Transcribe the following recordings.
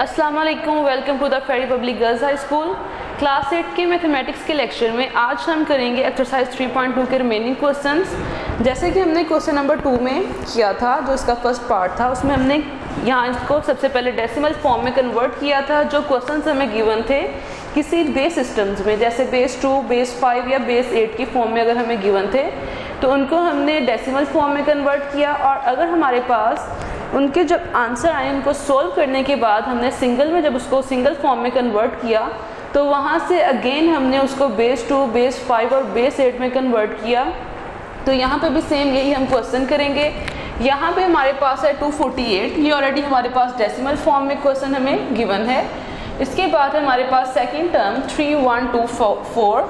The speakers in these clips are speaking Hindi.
अस्सलाम वालेकुम, वेलकम टू द फेरी public girls high school. Class 8 के मैथमेटिक्स के लेक्चर में आज हम करेंगे एक्सरसाइज 3.2 के रिमेनिंग क्वेश्चंस। जैसे कि हमने क्वेश्चन नंबर 2 में किया था, जो इसका फर्स्ट पार्ट था, उसमें हमने यहाँ इसको सबसे पहले डेसिमल फॉर्म में कन्वर्ट किया था। जो क्वेश्चंस हमें गिवन थे किसी बेस सिस्टम्स में, जैसे बेस 2, बेस 5 या बेस 8 की फॉर्म में अगर हमें गिवन थे तो उनको हमने डेसिमल फॉर्म में कन्वर्ट किया, और अगर हमारे पास उनके जब आंसर आए उनको सोल्व करने के बाद हमने सिंगल में जब उसको सिंगल फॉर्म में कन्वर्ट किया तो वहाँ से अगेन हमने उसको बेस 2, बेस 5 और बेस 8 में कन्वर्ट किया। तो यहाँ पे भी सेम यही हम क्वेश्चन करेंगे। यहाँ पे हमारे पास है 248, ये ऑलरेडी हमारे पास डेसिमल फॉर्म में क्वेश्चन हमें गिवन है। इसके बाद हमारे पास सेकेंड टर्म 3124,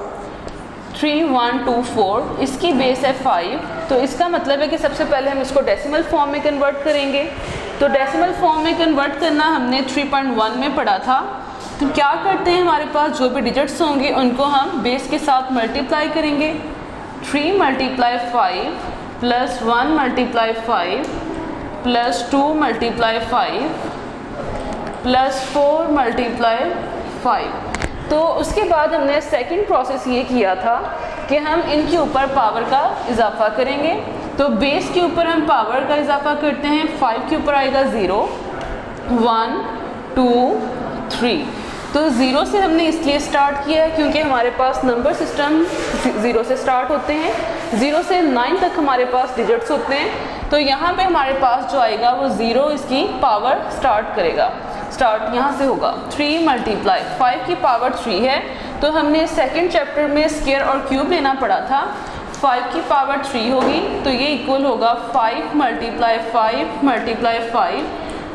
इसकी बेस है 5। तो इसका मतलब है कि सबसे पहले हम इसको डेसिमल फॉर्म में कन्वर्ट करेंगे। तो डेसिमल फॉर्म में कन्वर्ट करना हमने 3.1 में पढ़ा था। तो क्या करते हैं, हमारे पास जो भी डिजिट्स होंगे उनको हम बेस के साथ मल्टीप्लाई करेंगे। 3 × 5 प्लस 1 × 5 प्लस 2 × 5 प्लस 4 × 5। तो उसके बाद हमने सेकंड प्रोसेस ये किया था कि हम इनके ऊपर पावर का इजाफा करेंगे। तो बेस के ऊपर हम पावर का इजाफा करते हैं। 5 के ऊपर आएगा 0, 1, 2, 3। तो 0 से हमने इसलिए स्टार्ट किया है क्योंकि हमारे पास नंबर सिस्टम 0 से स्टार्ट होते हैं। 0 से 9 तक हमारे पास डिजिट्स होते हैं। तो यहाँ पे हमारे पास जो आएगा वो 0 इसकी पावर स्टार्ट करेगा। स्टार्ट यहाँ से होगा। 3 × 5 की पावर 3 है। तो हमने सेकंड चैप्टर में स्क्वायर और क्यूब लेना पड़ा था। 5 की पावर 3 होगी, तो ये इक्वल होगा 5 × 5 × 5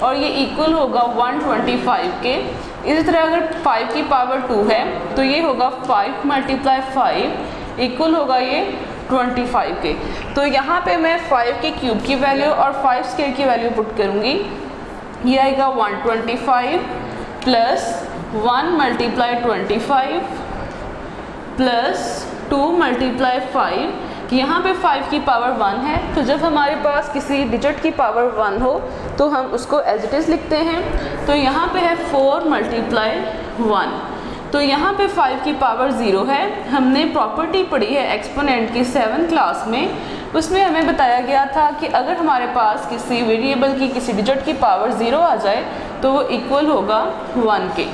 और ये इक्वल होगा 125 के। इसी तरह अगर 5 की पावर 2 है तो ये होगा 5 × 5 इक्वल होगा ये 25 के। तो यहाँ पे मैं 5 के क्यूब की वैल्यू और 5 स्क्वायर की वैल्यू पुट करूँगी। ये आएगा 125 प्लस 1 × 25 प्लस 2 × 5। यहाँ पे 5 की पावर 1 है, तो जब हमारे पास किसी डिजिट की पावर 1 हो तो हम उसको एज इट इज़ लिखते हैं। तो यहाँ पे है 4 × 1। तो यहाँ पे 5 की पावर 0 है। हमने प्रॉपर्टी पढ़ी है एक्सपोनेंट की 7th क्लास में, उसमें हमें बताया गया था कि अगर हमारे पास किसी वेरिएबल की किसी डिजिट की पावर 0 आ जाए तो वो इक्वल होगा 1 के।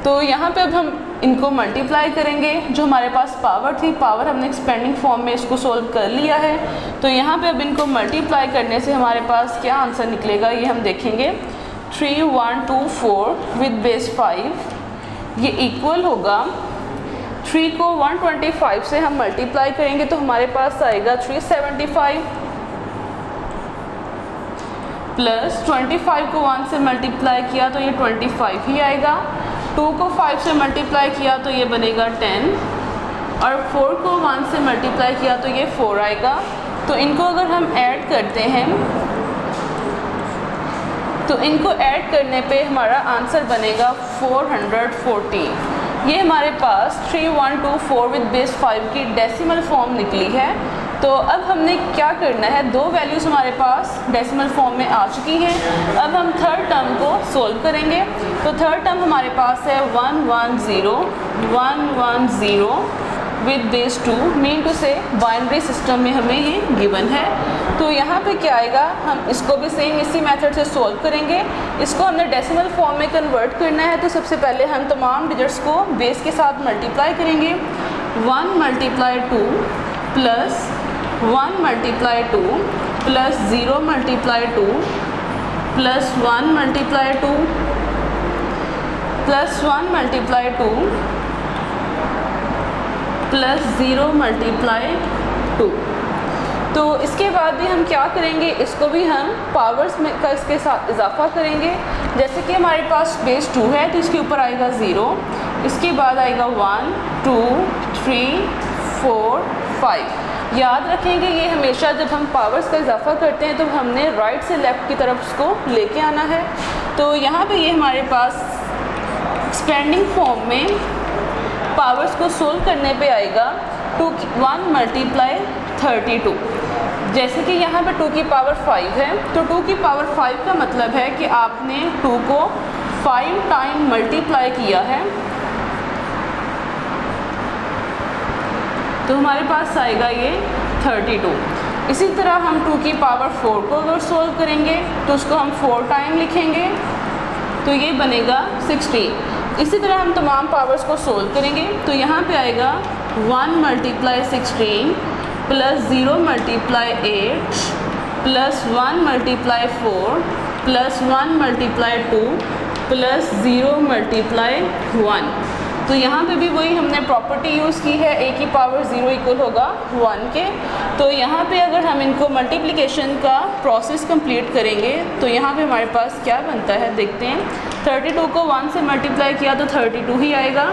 तो यहाँ पे अब हम इनको मल्टीप्लाई करेंगे। जो हमारे पास पावर थी, पावर हमने एक्सपेंडिंग फॉर्म में इसको सोल्व कर लिया है। तो यहाँ पे अब इनको मल्टीप्लाई करने से हमारे पास क्या आंसर निकलेगा ये हम देखेंगे। 3124 विद बेस 5 ये इक्वल होगा 3 को 125 से हम मल्टीप्लाई करेंगे तो हमारे पास आएगा 375 प्लस 25 को 1 से मल्टीप्लाई किया तो ये 25 ही आएगा। 2 को 5 से मल्टीप्लाई किया तो ये बनेगा 10 और 4 को 1 से मल्टीप्लाई किया तो ये 4 आएगा। तो इनको अगर हम ऐड करते हैं तो इनको ऐड करने पे हमारा आंसर बनेगा 414। ये हमारे पास 3124 विद बेस 5 की डेसिमल फॉर्म निकली है। तो अब हमने क्या करना है, दो वैल्यूज़ हमारे पास डेसिमल फॉर्म में आ चुकी हैं। अब हम थर्ड टर्म को सोल्व करेंगे। तो थर्ड टर्म हमारे पास है 110 विद बेस 2, मीन टू से बाइनरी सिस्टम में हमें ये गिवन है। तो यहाँ पे क्या आएगा, हम इसको भी सेम इसी मेथड से सोल्व करेंगे। इसको हमने डेसिमल फॉर्म में कन्वर्ट करना है। तो सबसे पहले हम तमाम डिजिट्स को बेस के साथ मल्टीप्लाई करेंगे। 1 × 2 plus 1 × 2 plus 0 × 2 plus 1 × 2 plus 1 × 2 plus 0 × 2। तो इसके बाद भी हम क्या करेंगे, इसको भी हम पावर्स में का इसके साथ इजाफा करेंगे। जैसे कि हमारे पास बेस 2 है तो इसके ऊपर आएगा 0, इसके बाद आएगा 1, 2, 3, 4, 5। याद रखेंगे ये हमेशा जब हम पावर्स का इजाफा करते हैं तो हमने राइट से लेफ़्ट की तरफ उसको लेके आना है। तो यहाँ पे ये हमारे पास एक्सपेंडिंग फॉर्म में पावर्स को सोल्व करने पे आएगा 1 × 32। जैसे कि यहाँ पे 2 की पावर 5 है, तो 2 की पावर 5 का मतलब है कि आपने 2 को 5 टाइम मल्टीप्लाई किया है तो हमारे पास आएगा ये 32। इसी तरह हम 2 की पावर 4 को अगर सोल्व करेंगे तो उसको हम 4 टाइम लिखेंगे तो ये बनेगा 16। इसी तरह हम तमाम पावर्स को सोल्व करेंगे तो यहाँ पे आएगा 1 multiply 16 plus 0 multiply 8 plus 1 multiply 4 plus 1 multiply 2 plus 0 multiply 1। तो यहाँ पे भी वही हमने प्रॉपर्टी यूज़ की है, a की पावर 0 इक्वल होगा 1 के। तो यहाँ पे अगर हम इनको मल्टीप्लिकेशन का प्रोसेस कंप्लीट करेंगे तो यहाँ पे हमारे पास क्या बनता है देखते हैं। 32 को 1 से मल्टीप्लाई किया तो 32 ही आएगा,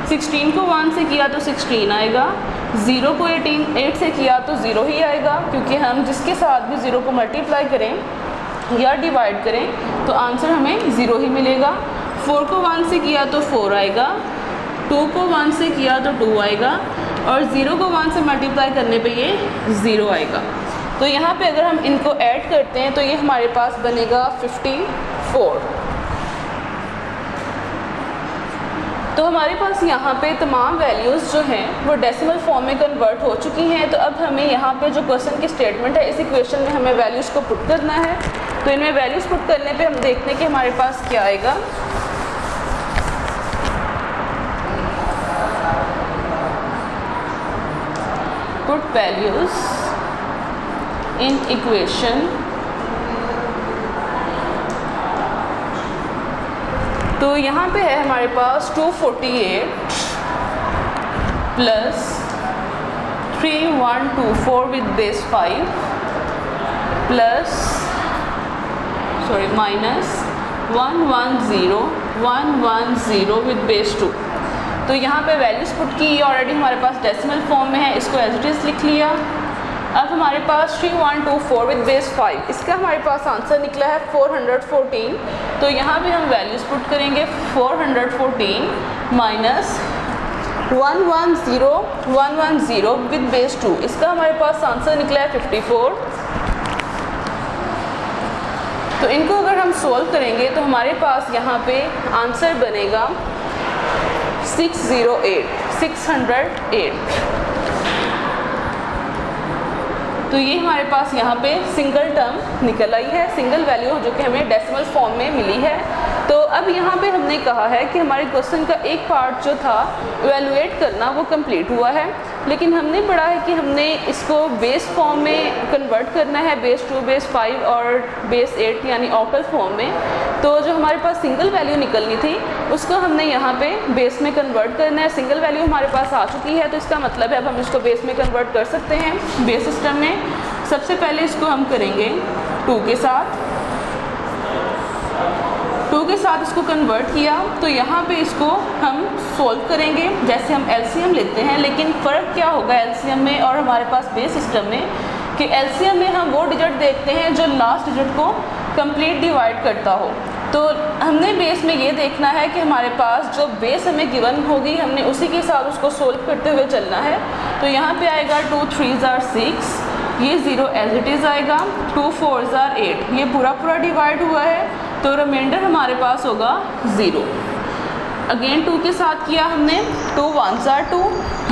16 को 1 से किया तो 16 आएगा, 0 को 8 से किया तो 0 ही आएगा, क्योंकि हम जिसके साथ भी 0 को मल्टीप्लाई करें या डिवाइड करें तो आंसर हमें 0 ही मिलेगा। 4 को 1 से किया तो 4 आएगा, 2 को 1 से किया तो 2 आएगा और 0 को 1 से मल्टीप्लाई करने पे ये 0 आएगा। तो यहाँ पे अगर हम इनको ऐड करते हैं तो ये हमारे पास बनेगा 54। तो हमारे पास यहाँ पे तमाम वैल्यूज़ जो हैं वो डेसिमल फॉर्म में कन्वर्ट हो चुकी हैं। तो अब हमें यहाँ पे जो क्वेश्चन की स्टेटमेंट है इस इक्वेशन में हमें वैल्यूज़ को पुट करना है। तो इनमें वैल्यूज़ पुट करने पे हम देखते हैं कि हमारे पास क्या आएगा। Put values in equation. तो यहाँ पे है हमारे पास 248 plus 3124 with base 5 plus minus 110 with base 2। तो यहाँ पे वैल्यूज़ पुट की ऑलरेडी हमारे पास डेसिमल फॉर्म में है, इसको एज इट इज़ लिख लिया। अब हमारे पास 3124 विद बेस 5, इसका हमारे पास आंसर निकला है 414। तो यहाँ पे हम वैल्यूज़ पुट करेंगे 414 माइनस 110 विद बेस 2, इसका हमारे पास आंसर निकला है 54। तो इनको अगर हम सोल्व करेंगे तो हमारे पास यहाँ पे आंसर बनेगा 608। तो ये हमारे पास यहाँ पे सिंगल टर्म निकल आई है, सिंगल वैल्यू जो कि हमें डेसिमल फॉर्म में मिली है। तो अब यहाँ पे हमने कहा है कि हमारे क्वेश्चन का एक पार्ट जो था इवेलुएट करना वो कंप्लीट हुआ है, लेकिन हमने पढ़ा है कि हमने इसको बेस फॉर्म में कन्वर्ट करना है, बेस 2, बेस 5 और बेस 8 यानी ऑक्टल फॉर्म में। तो जो हमारे पास सिंगल वैल्यू निकलनी थी उसको हमने यहाँ पे बेस में कन्वर्ट करना है। सिंगल वैल्यू हमारे पास आ चुकी है तो इसका मतलब है अब हम इसको बेस में कन्वर्ट कर सकते हैं। बेस सिस्टम में सबसे पहले इसको हम करेंगे 2 के साथ इसको कन्वर्ट किया तो यहाँ पे इसको हम सोल्व करेंगे जैसे हम एलसीएम लेते हैं। लेकिन फ़र्क क्या होगा एलसीएम में और हमारे पास बेस सिस्टम में कि एलसीएम में हम वो डिजिट देखते हैं जो लास्ट डिजिट को कंप्लीट डिवाइड करता हो। तो हमने बेस में ये देखना है कि हमारे पास जो बेस हमें गिवन होगी हमने उसी के साथ उसको सोल्व करते हुए चलना है। तो यहाँ पे आएगा 2 3s are 6, ये 0 एज इट इज़ आएगा, 2 4s are 8, ये पूरा डिवाइड हुआ है तो रिमाइंडर हमारे पास होगा 0। अगेन 2 के साथ किया हमने, 2 1s are 2,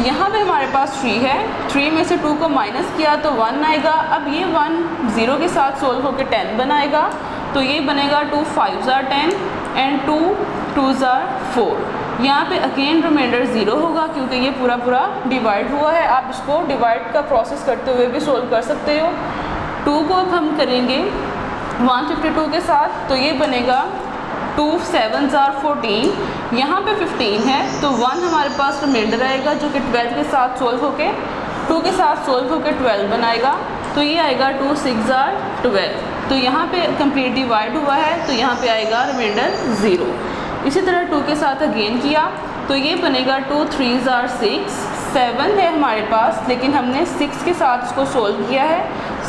यहाँ पे हमारे पास 3 है, 3 में से 2 को माइनस किया तो 1 आएगा। अब ये 1 0 के साथ सोल्व होकर 10 बनाएगा तो ये बनेगा 2 5s are 10 and 2 2s are 4। यहाँ पे अगेन रिमाइंडर 0 होगा क्योंकि ये पूरा डिवाइड हुआ है। आप इसको डिवाइड का प्रोसेस करते हुए भी सोल्व कर सकते हो। 2 को अब हम करेंगे 152 के साथ तो ये बनेगा 2 7s are 14, यहाँ पे 15 है तो 1 हमारे पास रिमाइंडर आएगा जो कि 12 के साथ सोल्व होके 2 के साथ सोल्व होके 12 बनाएगा तो ये आएगा 2 6s are 12। तो यहाँ पे कंप्लीट डिवाइड हुआ है तो यहाँ पे आएगा रिमाइंडर 0। इसी तरह 2 के साथ अगेन किया तो ये बनेगा 2 3s are 6, 7 है हमारे पास लेकिन हमने 6 के साथ इसको सोल्व किया है।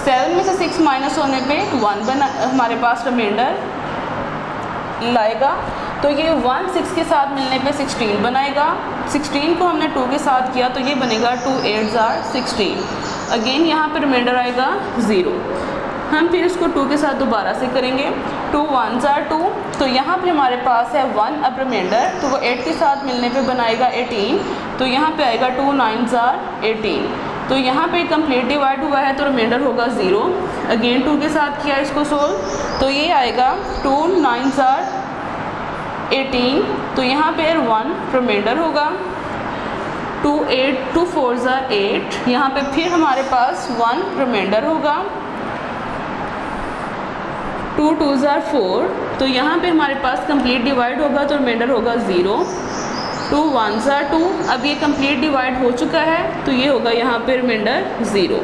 7 में से 6 माइनस होने पे 1 बना हमारे पास रिमाइंडर लाएगा तो ये 1 6 के साथ मिलने पे 16 बनाएगा। 16 को हमने 2 के साथ किया तो ये बनेगा 2 8s are 16। अगेन यहाँ पे रिमाइंडर आएगा 0। हम फिर इसको 2 के साथ दोबारा से करेंगे 2 1s are 2, तो यहाँ पे हमारे पास है 1 अब रिमाइंडर, तो वो 8 के साथ मिलने पे बनाएगा 18, तो यहाँ पे आएगा 2 9s are 18, तो यहाँ पे कंप्लीट डिवाइड हुआ है तो रिमाइंडर होगा 0। अगेन 2 के साथ किया इसको सोल्व, तो ये आएगा 2 9s are 18, तो यहाँ पे 1 रिमाइंडर होगा, 2 4s are 8, यहाँ पे फिर हमारे पास 1 रिमाइंडर होगा, 2 2s are 4, तो यहाँ पे हमारे पास कंप्लीट डिवाइड होगा तो रिमाइंडर होगा 0, 2 1s are 2, अब ये कंप्लीट डिवाइड हो चुका है तो ये होगा यहाँ पे रिमाइंडर 0।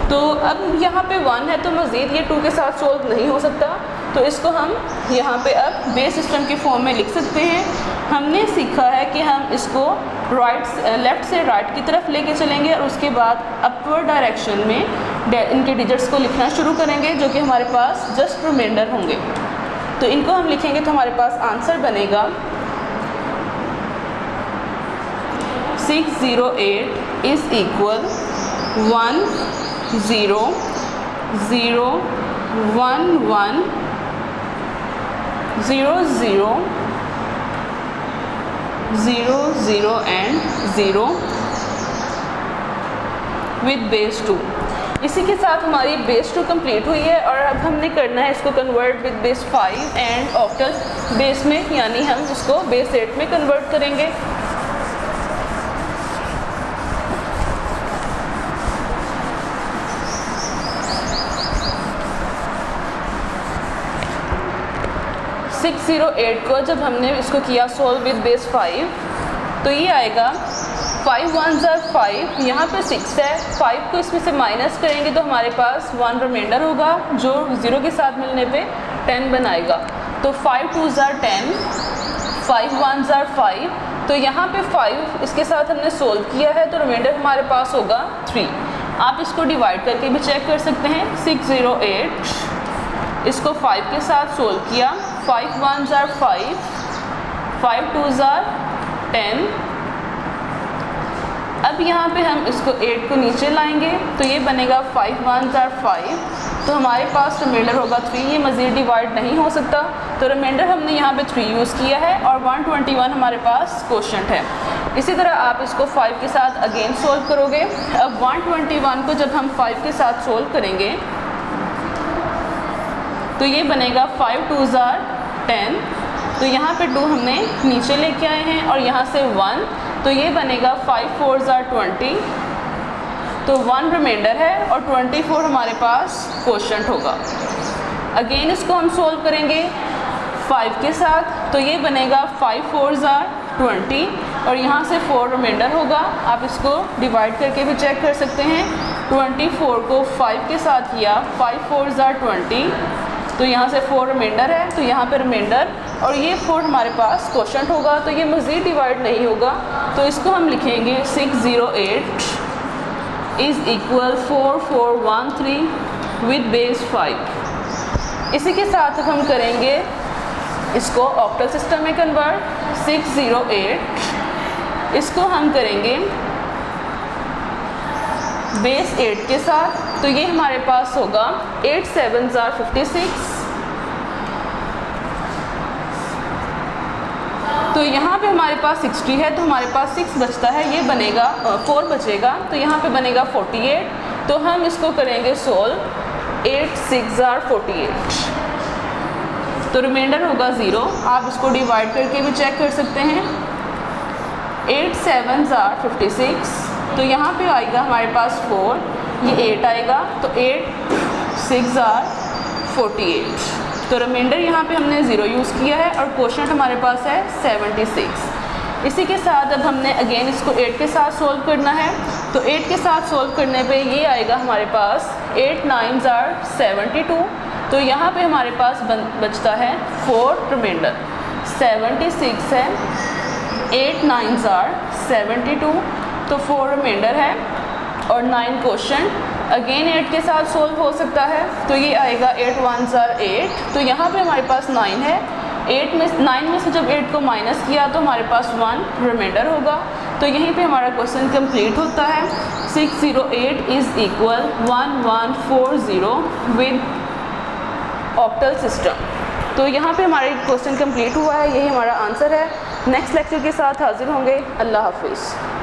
तो अब यहाँ पे 1 है तो मज़ीद ये 2 के साथ सोल्व नहीं हो सकता, तो इसको हम यहाँ पे अब बेस सिस्टम के फॉर्म में लिख सकते हैं। हमने सीखा है कि हम इसको लेफ़्ट से राइट की तरफ लेके चलेंगे और उसके बाद अपवर्ड डायरेक्शन में इनके डिजिट्स को लिखना शुरू करेंगे जो कि हमारे पास जस्ट रिमाइंडर होंगे। तो इनको हम लिखेंगे तो हमारे पास आंसर बनेगा 608 is equal 1 0 0 1 1 0 0 0 0 and 0 with base 2। इसी के साथ हमारी बेस 2 कंप्लीट हुई है और अब हमने करना है इसको convert with base 5 and octal base में, यानी हम इसको बेस 8 में कन्वर्ट करेंगे। सिक्स 608 को जब हमने इसको किया सोल्व विद बेस 5 तो ये आएगा 5 1s are 5, यहाँ पे 6 है, 5 को इसमें से माइनस करेंगे तो हमारे पास 1 रिमाइंडर होगा जो 0 के साथ मिलने पे 10 बनाएगा, तो 5 2s are 10, 5 1s are 5, तो यहाँ पे 5 इसके साथ हमने सोल्व किया है तो रिमाइंडर हमारे पास होगा 3। आप इसको डिवाइड करके भी चेक कर सकते हैं। 608 इसको 5 के साथ सोल्व किया, 5 1s are 5, 5 2s are 10। अब यहाँ पे हम इसको 8 को नीचे लाएंगे तो ये बनेगा 5 1s are 5, तो हमारे पास रिमाइंडर होगा 3। ये मज़ीद डिवाइड नहीं हो सकता तो रिमाइंडर हमने यहाँ पे 3 यूज़ किया है और 121 हमारे पास क्वोशंट है। इसी तरह आप इसको 5 के साथ अगेन सोल्व करोगे। अब 121 को जब हम 5 के साथ सोल्व करेंगे तो ये बनेगा 5 2s are 10, तो यहाँ पे 2 हमने नीचे लेके आए हैं और यहाँ से 1, तो ये बनेगा 5 4s are 20, तो 1 रिमाइंडर है और 24 हमारे पास क्वोशंट होगा। अगेन इसको हम सोल्व करेंगे 5 के साथ, तो ये बनेगा 5 4s are 20 और यहाँ से 4 रिमाइंडर होगा। आप इसको डिवाइड करके भी चेक कर सकते हैं। 24 को 5 के साथ किया, 5 4s are 20, तो यहाँ से 4 रिमाइंडर है, तो यहाँ पे रिमाइंडर और ये 4 हमारे पास क्वोशंट होगा, तो ये मज़ीद डिवाइड नहीं होगा, तो इसको हम लिखेंगे 608 इज़ इक्वल 4413 विद बेस 5। इसी के साथ हम करेंगे इसको ऑक्टल सिस्टम में कन्वर्ट। 608 इसको हम करेंगे बेस 8 के साथ, तो ये हमारे पास होगा 8 7s are 56, तो यहाँ पे हमारे पास 60 है तो हमारे पास 6 बचता है, ये बनेगा 4 बचेगा, तो यहाँ पे बनेगा 48, तो हम इसको करेंगे सोल्व। 8 6s are 48, तो रिमाइंडर होगा 0। आप इसको डिवाइड करके भी चेक कर सकते हैं। 8 7s are 56, तो यहाँ पे आएगा हमारे पास 4, ये 8 आएगा, तो 8 6s are 48, तो रिमाइंडर यहाँ पे हमने 0 यूज़ किया है और क्वोशंट हमारे पास है 76। इसी के साथ अब हमने अगेन इसको 8 के साथ सोल्व करना है, तो 8 के साथ सोल्व करने पे ये आएगा हमारे पास 8 9s are 72, तो यहाँ पे हमारे पास बचता है 4 रिमाइंडर। 76 है, 8 9s are 72, तो 4 रिमाइंडर है और 9 क्वोशंट। अगेन 8 के साथ सोल्व हो सकता है, तो ये आएगा 8 1s are 8, तो यहाँ पे हमारे पास 9 है। 9 में से जब 8 को माइनस किया तो हमारे पास 1 रिमाइंडर होगा, तो यहीं पे हमारा क्वेश्चन कंप्लीट होता है। 608 is equal 1140 with octal system. तो यहाँ पे हमारा क्वेश्चन कंप्लीट हुआ है, यही हमारा आंसर है। नेक्स्ट लेक्चर के साथ हाजिर होंगे। अल्लाह हाफिज़।